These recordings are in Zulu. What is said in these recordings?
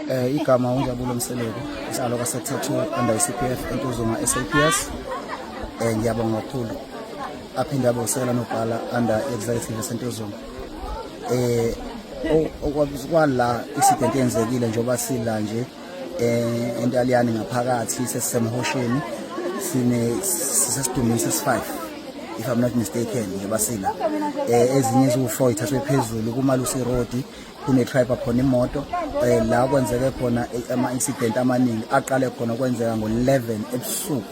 Igama uNjabulo Mseleko isalo ka Sector 2 under CPF Entuzuma SAPS. Ngiyabonga kakhulu aphinde abosela nobhala under executive Sentuzuma. Okwala isidente yenzekile njoba sila nje entaliyani ngaphakathi sesisemhosheni sisesidumisa esi5 if I'm not mistaken yabasila ezinye eziwu4 ithathwe phezulu kuMalusi Road kune tribe khona imoto la kwenzeke khona ama incident amaningi aqale khona kwenzeka ngo11 ebusuku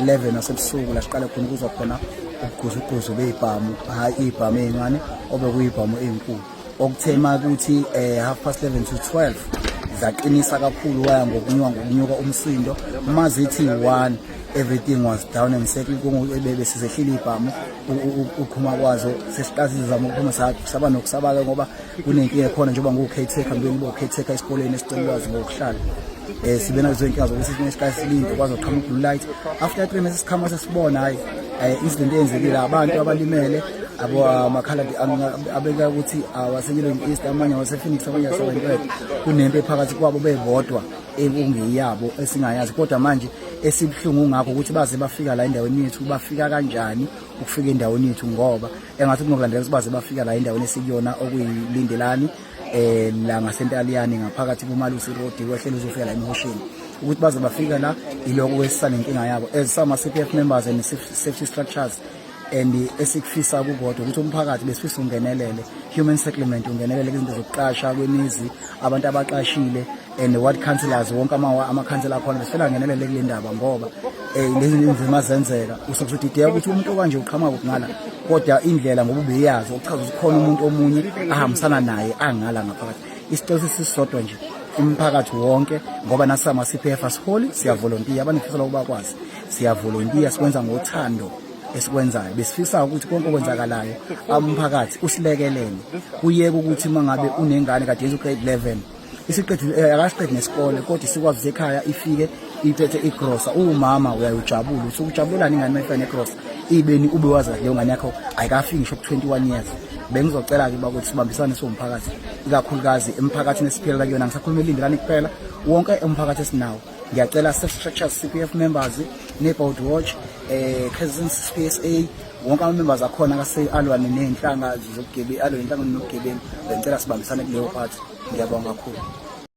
11 nasebusuku la siqale khona kuzwa khona ukuguzuguzu beyibhamu hayi ibhamu ezincane obekuyibhamu ezinkulu okuthema ukuthi 11:30 to 12 zaqinisa kakhulu waya ngokunyuka umsindo mazithi 1 everything was down and settled kungebe sizehlile ibhamu ukhuma kwazo sesiqazizama ukuphuma saba nokusabaka ngoba kunenkinga khona njengoba ngokheteka ngibeni caretaker esikoleni esicelwazi ngokuhlala sibe nazo inkinga zokuthi sinesikazi silinde kwazo qhamuka blue light after 3 months sikhama sesibona hayi incident eyenzekile abantu abalimele amakhala abeka ukuthi awasenyelwe east amanye wasePhoenix abanye aseWentworth kunempe phakathi kwabo bebodwa ekungiyabo esingayazi kodwa manje esibhlungu ngakho ukuthi baze bafika la endaweni yethu bafika kanjani ukufika endaweni yethu ngoba engathi kunokulandela ukuthi baze bafika la endaweni esikuyona okuyilindelani la ngasentaliyani ngaphakathi kuMalusi Road wehlelo uzofika la emhosheni ukuthi baze bafika la iloko wesisana inkinga yabo as some CPF members and safety structures and esikufisa kubodwa ukuthi umphakathi besifisa ungenelele human settlement ungenelele izinto zokuqasha kwemizi abantu abaqashile and ward councillors wonke ama-councillor akhona besifela ngenelele kule ndaba ngoba lezi nzima zenzeka usokuthi idea ukuthi umuntu okanje uqhamuka ngala kodwa indlela ngoba ubeyazi ukuchaza ukuthi khona umuntu omunye ahambisana naye angala ngaphakathi isicelo sisodwa nje umphakathi wonke ngoba nasama CPF asiholi siyavolontiya abanifisa ukuba kwazi siyavolontiya sikwenza ngothando esikwenzayo besifisa ukuthi konke okwenzakalayo umphakathi usilekelele kuyeke ukuthi mangabe unengane kade yenza ugrade 11 isiqedile akasiqedi nesikole kodwa sikwazi ekhaya ifike iphethe igrosa umama uyayijabula uthi ukujabulani ingane mayifane igrosa ibeni ube wazi leyo ngane yakho ayikafiki ngisho 21 years bengizocela ke bakuthi sibambisane somphakathi ikakhulukazi emphakathini esiphila kuyona ngisakhuluma ilindelani kuphela wonke umphakathi esinawo ngiyacela structures CPF members neighborhood watch cousins PSA wonke ama members akhona alwane nenhlanga zobugebengu alwe inhlangano nobugebengu ngicela sibambisane kuleyo part ngiyabonga kakhulu.